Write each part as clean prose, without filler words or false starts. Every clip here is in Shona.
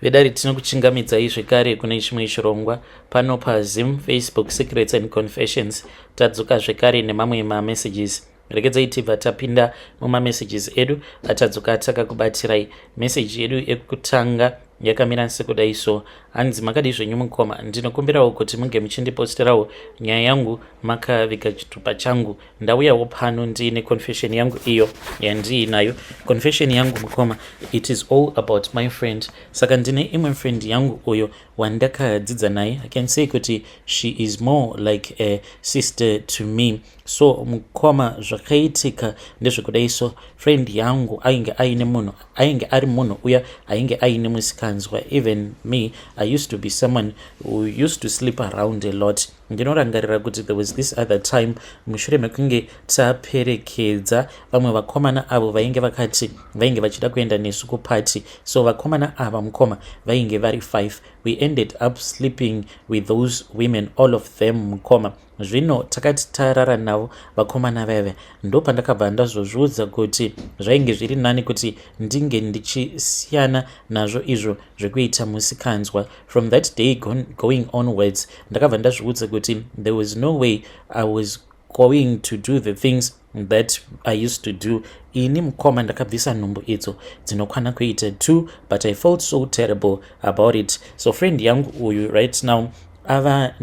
vedare tinokuchingamidzai zvekare kune chimwe chirongwa pano paZim Facebook Secrets and Confessions. Tadzoka zvekare nemamwe mamessages. Regedzai tibva tapinda mumamessages edu atadzoka takakubatirai. Message yedu ekutanga yakamira sekudai so: hanzi makadi zvenyu mukoma, ndinokumbirawo kuti munge muchindiposterawo nyaya yangu makaviga chitupa changu. Ndauyawo pano ndiine confession yangu iyo yandiinayo. Confession yangu mukoma, it is all about my friend. Saka ndine imwe friend yangu uyo wandakadzidza naye. I can say kuti she is more like a sister to me. So mukoma, zvakaitika ndezvekudai so friend yangu ainge aine munhu, ainge ari munhu uya ainge aine musikanzwa. Even me, I used to be someone who used to sleep around a lot. Ndinorangarira kuti there was this other time mushure mekunge taperekedza vamwe vakomana avo vainge vakati vainge vachida kuenda nesu kupati. So vakomana ava mukoma vainge vari 5. We ended up sleeping with those women, all of them mukoma. Zvino takati tarara navo vakomana veve, ndo pandakabva ndazozviudza kuti zvainge zviri nani kuti ndinge ndichisiyana nazvo izvo zvekuita musikanzwa. From that day going onwards, ndakabva ndazviudza kuti there was no way I was going to do the things that I used to do. Ini mukoma ndakabvisa nhumbu idzo dzinokwana kuita 2, but I felt so terrible about it. So friend yangu uyu right now ava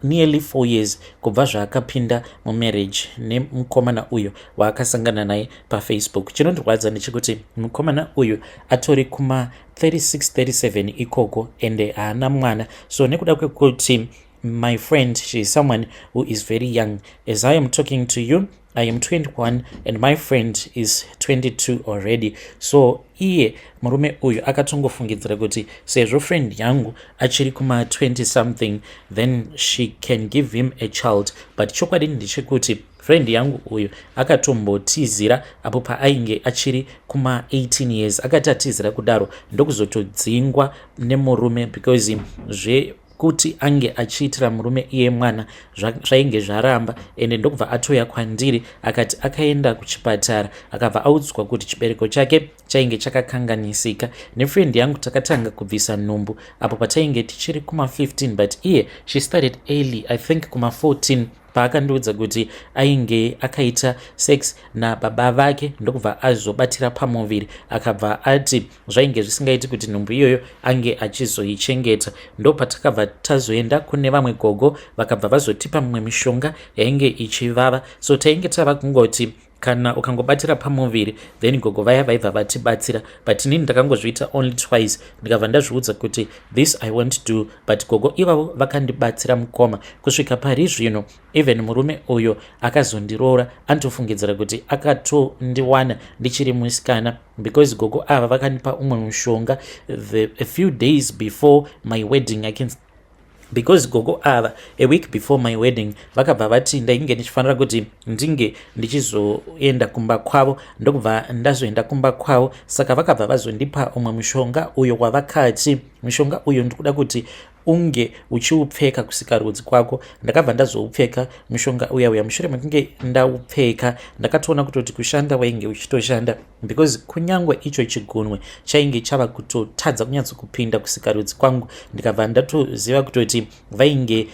nearly 4 years kubva zvaakapinda mumarriage nemukomana uyu waakasangana naye paFacebook. Chinondirwadza ndechekuti mukomana uyu atori kuma 36-37 ikoko ende haana mwana. So nekuda kwekuti my friend, she is someone who is very young. As I am talking to you, I am 21 and my friend is 22 already. So iye murume uyu akatongofungidzira kuti sezvo friend yangu achiri kuma 20 something, then she can give him a child. But chokwadi ndechekuti friend yangu uyu akatombotizira apo paainge achiri kuma 18 years. Akati atizira kudaro ndokuzotodzingwa nemurume because kuti ange achiitira murume iye mwana zvainge zvaramba. Ende ndokubva atoya kwandiri akati akaenda kuchipatara akabva audzwa kuti chibereko chake chainge chakakanganisika. Nefriend yangu takatanga kubvisa nhumbu apo patainge tichiri kuma 15, but iye she started early, I think kuma 14 paakandiudza kuti ainge akaita sex nababa vake ndokubva azobatira pamuviri. Akabva ati zvainge zvisingaiti kuti nhumbu iyoyo ange achizoichengeta. Ndo patakabva tazoenda kune vamwe gogo vakabva vazotipa mimwe mishonga yainge ichivava. So tainge tava kungoti kana ukangobatira pamuviri then gogo vaya vaibva vatibatsira, but inini ndakangozviita only twice. Ndikabva ndazviudza kuti this I won't do, but gogo ivavo vakandibatsira mukoma kusvika pari zvino. Even murume uyo akazondiroora antofungidzira kuti akatondiwana ndichiri musikana because gogo ava vakandipa umwe mushonga a few days before my wedding. Because gogo ava a week before my wedding vakabva vati ndainge ndichifanira kuti ndinge ndichizoenda kumba kwavo, ndokubva ndazoenda kumba kwavo. Saka vakabva vazondipa umwe mushonga uyo wavakati mushonga uyo ndikuda kuti unge uchiupfeka kusika rudzi kwako. Ndakabva ndazoupfeka mushonga uya mushure mekunge ndaupfeka ndakatoona kutoti kushanda wainge uchitoshanda because kunyangwe icho chigunwe chainge chava kutotadza kunyatso kupinda kusika rudzi kwangu. Ndikabva ndatoziva kutoti vainge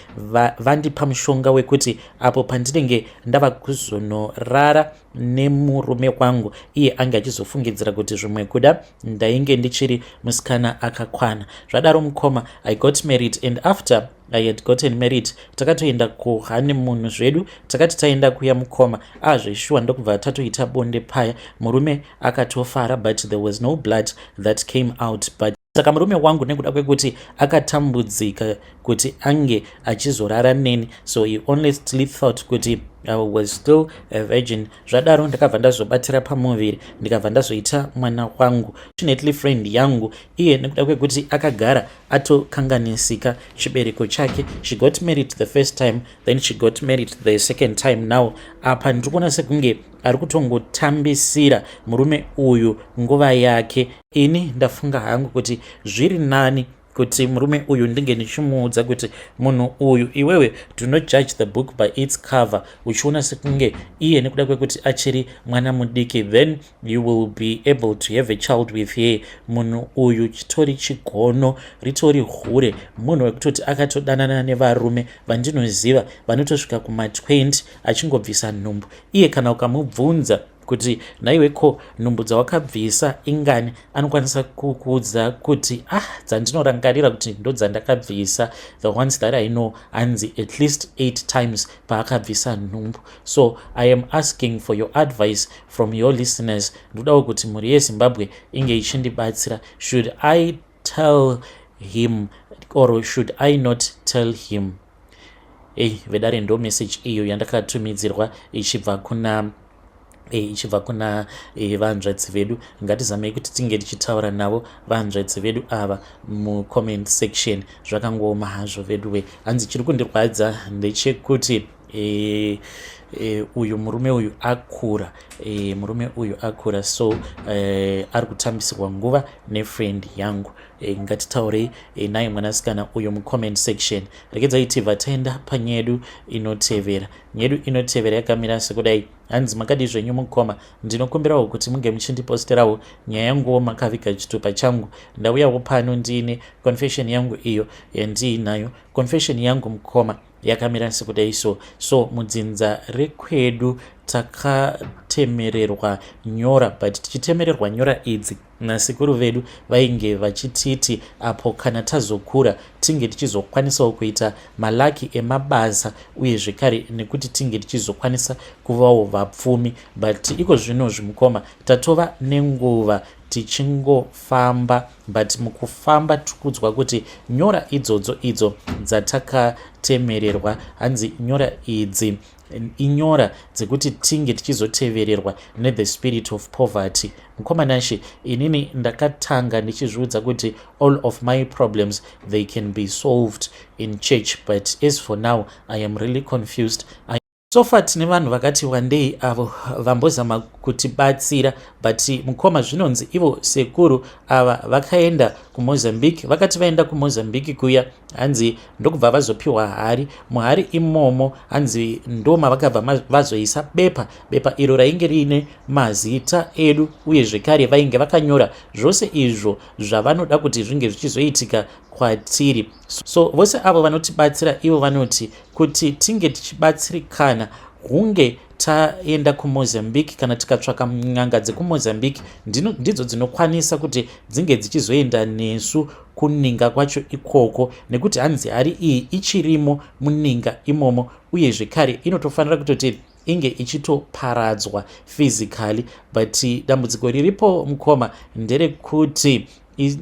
vandipa mushonga wekuti apo pandinenge ndava kuzonorara nemurume wangu iye ange achizofungidzira kuti zvimwe kuda ndainge ndichiri musikana akakwana. Zvadaro mukoma, I got married and after I had gotten married takatoenda kuhoneymoon zvedu. Takati taenda kuya mukoma zveshuwa ndokubva tatoita bonde paya. Murume akatofara but there was no blood that came out. But saka murume wangu nekuda kwekuti akatambudzika kuti ange achizorara neni, so he honestly thought kuti I was still a virgin. Zvadaro ndakabva ndazobatira pamuviri ndikabva ndazoita mwana wangu. Fortunately friend yangu iye nekuda kwekuti akagara atokanganisika chibereko chake, she got married the first time, then she got married the second time. Now apa ndikuona sekunge ari kutongotambisira murume uyu nguva yake. Ini ndafunga hangu kuti zviri nani kuti murume uyu ndinge ndichimuudza kuti munhu uyu iwewe do not judge the book by its cover, uchiona sekunge iye nekuda kwekuti achiri mwana mudiki then you will be able to have a child with her. Munhu uyu chitori chigono, ritori hure, munhu wekutoti akatodanana nevarume vandinoziva vanotosvika kuma20 achingobvisa nhumbu. Iye kana ukamubvunza kuti naiweko nhumbu dzawakabvisa ingani, anokwanisa kukuudza kuti dzandinorangarira kuti ndo dzandakabvisa, the ones that I know, hanzi at least 8 times paakabvisa nhumbu. So I am asking for your advice from your listeners. Ndodawo kuti mhuri yeZimbabwe inge ichindibatsira. Should I tell him or should I not tell him? Vedare ndo message iyo yandakatumidzirwa ichibva kuna vanzvadzi vedu. Ngatizamei kuti tinge tichitaura navo vanzvadzi vedu ava mucomment section. Zvakangooma hazvo veduwe. Hanzi chiri kundirwadza ndechekuti uyu murume uyu akura, murume uyu akura, so ari kutambisirwa nguva nefriend yangu. Ngatitaurei naye mwanasikana uyu mucomment section. Regedzai tibva taenda panyedu inotevera. Nyedu inotevera yakamira sekudai. Hanzi makadi zvenyu mukoma, ndinokumbirawo kuti munge muchindiposterawo nyaya yanguwo makaviga chitupa changu. Ndauyawo pano ndine confession yangu iyo yandiinayo. Confession yangu mukoma yakamira sekudai so mudzinza rekwedu takatemererwa nyora, but tichitemererwa nyora idzi nasikuru vedu vainge vachititi apo kana tazokura tinge tichizokwanisawo kuita malaki emabasa uye zvekare nekuti tinge tichizokwanisa kuvawo vapfumi. But iko zvino zvimukoma tatova nenguva tichingofamba, but mukufamba tikudzwa kuti nyora idzodzo idzo dzatakatemererwa, hanzi nyora idzi inyora dzekuti tinge tichizotevererwa nethe spirit of poverty. Mukomanashi, inini ndakatanga ndichizviudza kuti all of my problems they can be solved in church, but as for now I am really confused. So far tine vanhu vakati wandei avo vambozama kutibatsira, but mukoma zvinonzi ivo sekuru ava vakaenda kuMozambique. Vakati vaenda kuMozambique kuya, hanzi ndokubva vazopiwa hari. Muhari imomo hanzi ndoma vakabva vazoisa bepa iro rainge riine mazita edu uye zvekare vainge vakanyora zvose izvo zvavanoda kuti zvinge zvichizoitika kwatiri. So vose avo vanotibatsira ivo vanoti kuti tinge tichibatsirikana hunge taenda kuMozambique kana tikatsvaka n'anga dzekuMozambique ndidzo dzinokwanisa kuti dzinge dzichizoenda nesu kuninga kwacho ikoko, nekuti hanzi hari iyi ichirimo muninga imomo uye zvekare inotofanira kutoti inge ichitoparadzwa physically. But dambudziko riripo mukoma nderekuti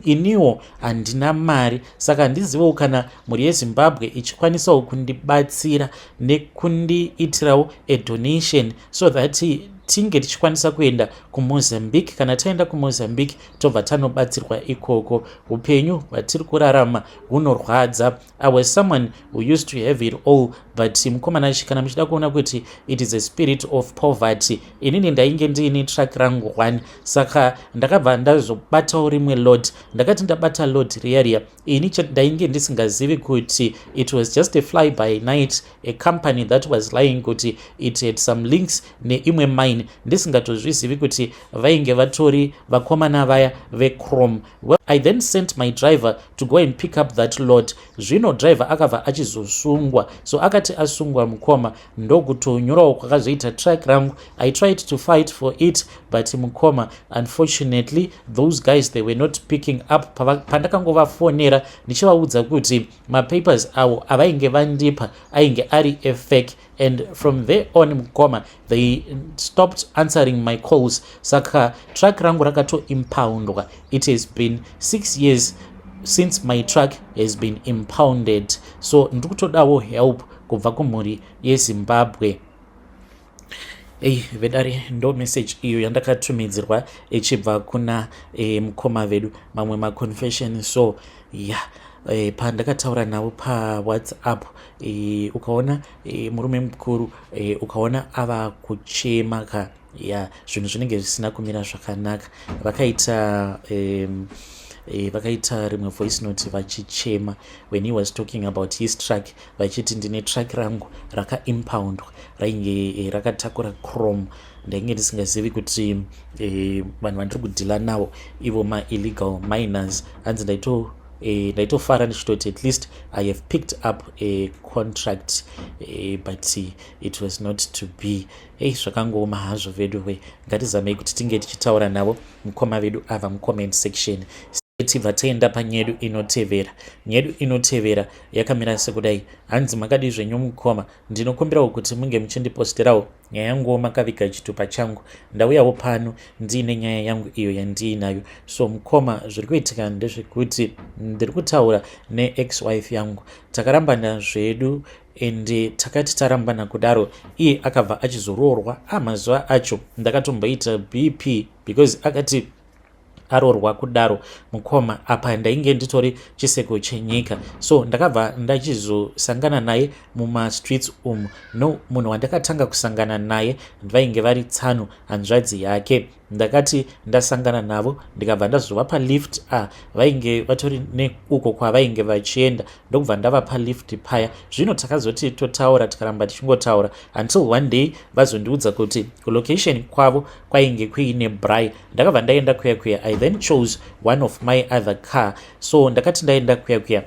iniwo handina mari, saka handizivo kana mhuri yeZimbabwe ichikwanisawo kundibatsira nekundiitirawo a donation so that tinge tichikwanisa kuenda kuMozambique. Kana taenda kuMozambique tobva tanobatsirwa ikoko. Upenyu hwatiri kurarama hunorwadza. I was someone who used to have it all, but mukomanashi, kana muchida kuona kuti it is a spirit of poverty, inini ndainge ndiine track rangu 1, saka ndakabva ndazobatawo rimwe load. Ndakati ndabata load riya ini ndainge ndisingazivi kuti it was just a fly by night, a company that was lying kuti it had some links neimwe mine, ndisingatozvizivi kuti vainge vatori vakomana vaya veChrome. Well, I then sent my driver to go and pick up that load. Zvino driver akabva achizosungwa, so akati asungwa mukoma ndokutonyorawo kwakazoita track rangu. I tried to fight for it, but mukoma, unfortunately those guys they were not picking up. Pandakangovafonera ndichivaudza kuti mapapers avo avainge vandipa ainge ari a fake, and from there on mukoma they stopped answering my calls, saka track rangu rakato impoundwa. It has been 6 years since my track has been impounded, so ndikutodawo help kubva kumhuri yeZimbabwe. Vedare ndo message iyo yandakatumidzirwa ichibva kuna mukoma vedu mamwe maconfession. So pandakataura navo paWhatsApp, ukaona murume mukuru ukaona ava kuchema zvinhu zvinenge zvisina kumira zvakanaka. Vakaita vakaita rimwe voice note vachichema when he was talking about his track vachiti ndine track rangu rakaimpoundwa rainge rakatakura chrome. Ndainge ndisingazivi kuti vanhu vandiri kudhila navo ivo ma-illegal miners. Hanzi ndaitofara ndichitoti at least I have picked up a contract but it was not to be. Zvakangooma hazvo vedu ngatizamei kuti tinge tichitaura navo mukoma vedu ava mucomment section. Tibva taenda panyedu inotevera. Nyedu inotevera yakamira sekudai. Hanzi makadi zvenyu mukoma, ndinokumbirawo kuti munge muchindiposterawo nyaya yangu makaviga chitupa changu. Ndauyawo pano ndiine nyaya yangu iyo yandiinayo. So mukoma zviri kuitika ndezvekuti ndiri kutaura ne-ex-wife yangu. Takarambana zvedu ende takati tarambana kudaro iye akabva achizoroorwa. Mazuva acho ndakatomboita BP because akati arorwa kudaro mukoma apa ndainge nditori chiseko chenyika. So ndakabva ndachizosangana naye mumastreets umu. No, munhu wandakatanga kusangana naye vainge vari tsano hanzvadzi yake. Ndakati ndasangana navo ndikabva ndazovapa lift vainge vatori neuko kwavainge vachienda ndokubva ndavapa lift paya. Zvino takazoti totaura tikaramba tichingotaura until one day vazondiudza kuti kulocation kwavo kwainge kuine brai. Ndakabva ndaenda kuya I then chose one of my other car. So ndakati ndaenda kuya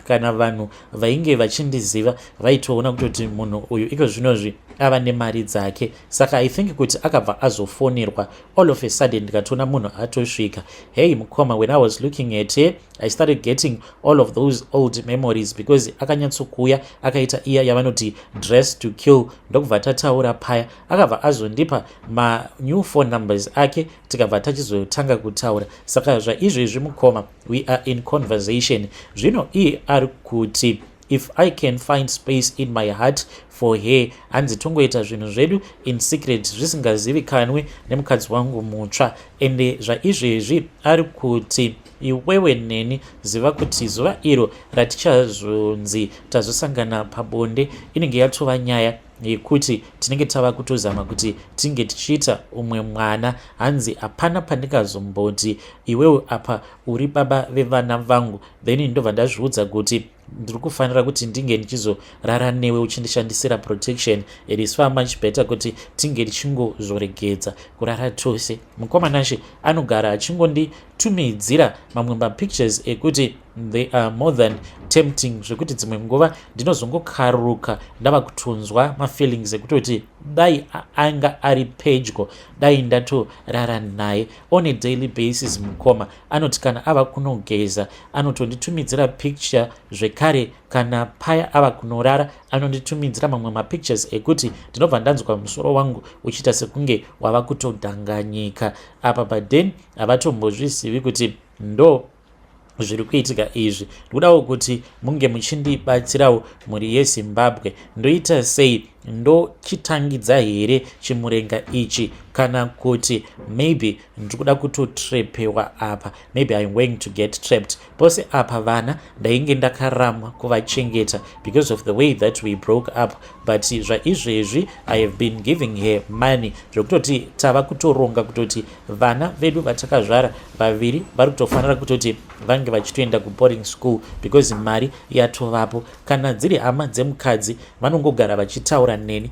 kana vanhu vainge vachindiziva vaitoona kutoti munhu uyu iko zvinozvi ava nemari dzake. Saka I think kuti akabva azofonerwa. All of a sudden ndikatoona munhu atosvika. Hey mukoma, when I was looking at her I started getting all of those old memories because akanyatsokuya akaita iya yavanoti dress to kill. Ndokubva tataura paya akabva azondipa ma new phone numbers ake tikabva tachizotanga kutaura. Saka zvaizvezvi mukoma we are in conversation. Zvino iye ari kuti if I can find space in my heart for her, hanzi tongoita zvinhu zvedu in secret zvisingazivikanwi nemukadzi wangu mutsva. Ende zvaizvezvi ari kuti iwewe neni ziva kuti zuva iro ratichazonzi tazosangana pabonde inenge yatova nyaya yekuti tinenge tava kutozama kuti tinge tichiita umwe mwana. Hanzi hapana pandingazomboti iwewe apa uri baba vevana vangu then ndobva ndazviudza kuti ndiri kufanira kuti ndinge ndichizorara newe uchindishandisira protection. It is far much better kuti tinge tichingozoregedza kurara tose. Mukomanashe anogara achingonditumidzira mamwe mapictures ekuti they are more than tempting zvekuti dzimwe nguva ndinozongokaruka ndava kutonzwa mafeelings ekutoti dai anga ari pedyo dai ndatorara naye on a daily basis. Mukoma anoti kana ava kunogeza anotonditumidzira picture zvekare, kana paya ava kunorara anonditumidzira mamwe mapictures ekuti ndinobva ndanzwa musoro wangu uchiita sekunge wava kutodhanganyika apa. But then havatombozvizivi kuti ndo zviri kuitika izvi. Ndikudawo kuti munge muchindibatsirawo muri yeZimbabwe. Ndoita sei? Ndochitangidza here chimurenga ichi kana kuti maybe ndikuda kutotrapewa apa, maybe I'm going to get trapped. Pose apa vana ndainge ndakaramwa kuvachengeta because of the way that we broke up. But zvaizvezvi I have been giving her money zvekutoti tava kutoronga kutoti vana vedu vatakazvara vaviri vari kutofanira kutoti vange vachitoenda kuboarding school because mari yatovapo. Kana dziri hama dzemukadzi vanongogara vachitaura neni.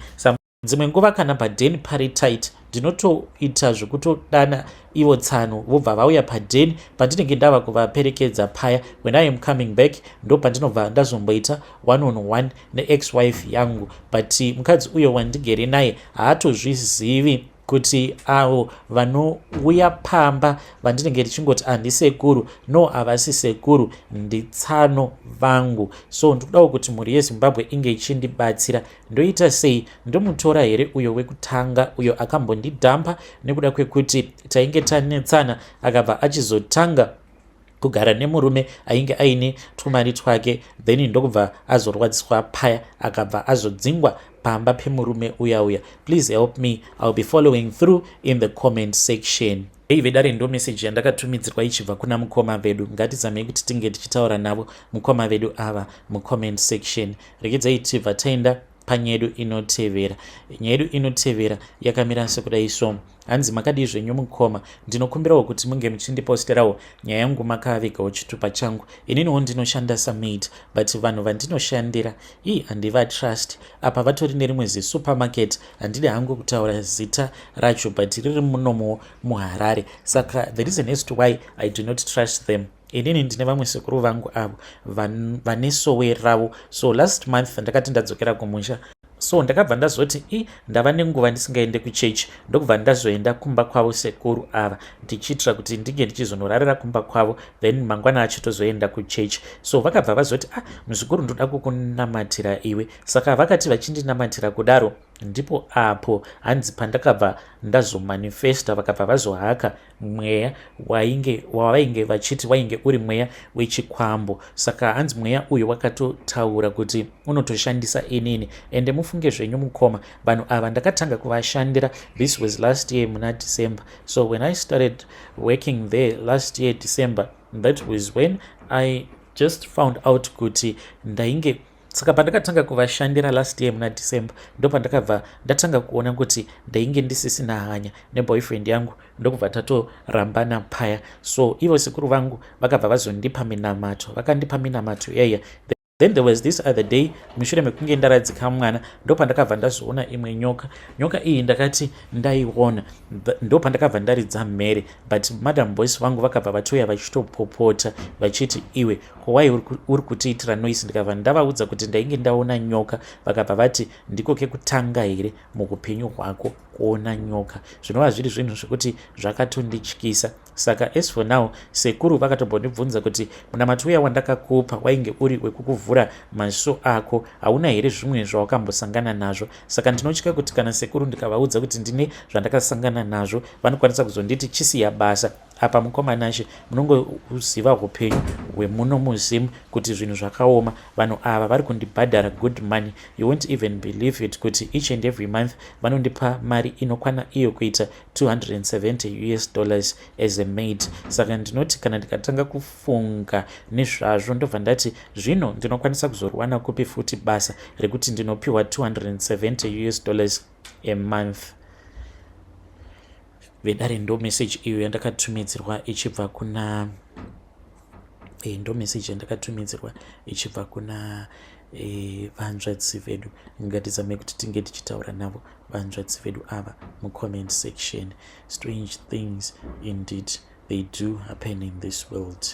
Dzimwe nguva kana padeni pari tight ndinotoita zvekutodana ivo tsano vobva vauya padeni pandinenge ndava kuvaperekedza paya. When I am coming back ndo pandinobva ndazomboita one on one ne-ex-wife yangu. But mukadzi uyo wandigere naye haatozvizivi kuti avo vanouya pamba vandinenge ndichingoti handisekuru, no havasi sekuru, nditsano vangu. So ndikudawo kuti mhuri yeZimbabwe inge ichindibatsira. Ndoita sei? Ndomutora here uyo wekutanga uyo akambondidhampa nekuda kwekuti tainge tanetsana akabva achizotanga kugara nemurume ainge aine tumari twake, then ndokubva azorwadziswa paya akabva azodzingwa pamba pemurume uya. Please help me, I'll be following through in the comment section. Hei vedare ndo message yandakatumidzirwa ichibva kuna mukoma vedu. Ngatizamei kuti tinge tichitaura navo mukoma vedu ava mucomment section. Regedzai tibva taenda panyaya yedu inotevera. Nyaya yedu inotevera yakamira sekudai so. Hanzi makadii zvenyu mukoma, ndinokumbirawo kuti munge muchindiposterawo nyaya yangu makavigawo chitupa changu. Ininiwo ndinoshanda samaid, but vanhu vandinoshandira handivatrust. Apa vatori nerimwe zisupermarket, handidi hangu kutaura zita racho, but riri munomo muHarare. Saka the reason as to why I do not trust them, inini ndine vamwe sekuru vangu avo vane sowe ravo. So last month ndakati ndadzokera kumusha, so ndakabva ndazoti ndava nenguva ndisingaende kuchechi, ndokubva ndazoenda kumba kwavo sekuru ava ndichiitira kuti ndinge ndichizonorarira kumba kwavo, then mangwana achitozoenda kuchechi. So vakabva vazoti muzvikuru ndoda kukunamatira iwe. Saka vakati vachindinamatira kudaro, ndipo apo hanzi pandakabva ndazomanifesta, vakabva vazohaka mweya wavainge vachiti wainge uri mweya wechikwambo. Saka hanzi mweya uyu wakatotaura kuti unotoshandisa inini. Ende mufunge zvenyu mukoma, vanhu ava ndakatanga kuvashandira, this was last year muna December. So when I started working there last year December, that was when I just found out kuti ndainge, saka pandakatanga kuvashandira last year muna December, ndo pandakabva ndatanga kuona kuti ndainge ndisisina hanya neboyfriend yangu, ndokubva tatorambana paya. So ivo sekuru vangu vakabva vazondipa minamato, vakandipa minamato yaya. Then there was this other day, mushure mekunge ndaradzika mwana, ndo pandakabva ndazoona imwe nyoka. Nyoka iyi ndakati ndaiona, ndo pandakabva ndaridza mhere, but madam boys vangu vakabva vatoya vachitopopota vachiti iwe wai uri kutiitira noise. Ndikabva ndavaudza kuti ndainge ndaona nyoka, vakabva vati ndiko kekutanga here mukupenyu hwako kuona nyoka. Zvinova zviri zvinhu zvekuti zvakatondityisa. Saka as for now, sekuru vakatombondibvunza kuti munamato uya wandakakupa wainge uri wekukuvhura maziso ako, hauna here zvimwe zvawakambosangana nazvo? Saka ndinotya kuti kana sekuru ndikavaudza kuti ndine zvandakasangana nazvo, vanokwanisa kuzonditi chisiya basa. Apa mukomanashe munongoziva upenyu hwemuno muzimu kuti zvinhu zvakaoma. Vanhu ava vari kundibhadhara good money. You won't even believe it kuti each and every month vanondipa mari inokwana iyo kuita $270 as a maid. Saka ndinoti kana ndikatanga kufunga nezvazvo, ndobva ndati zvino ndinokwanisa kuzorwana kupi futi basa rekuti ndinopiwa $270 a month. Vedare ndo message iyo yandakatumidzirwa ichibva kuna ndo message yandakatumidzirwa ichibva kuna vanzvadzi vedu. Ngatizame kuti tinge tichitaura navo vanzvadzi vedu ava mucomment section. Strange things indeed they do happen in this world.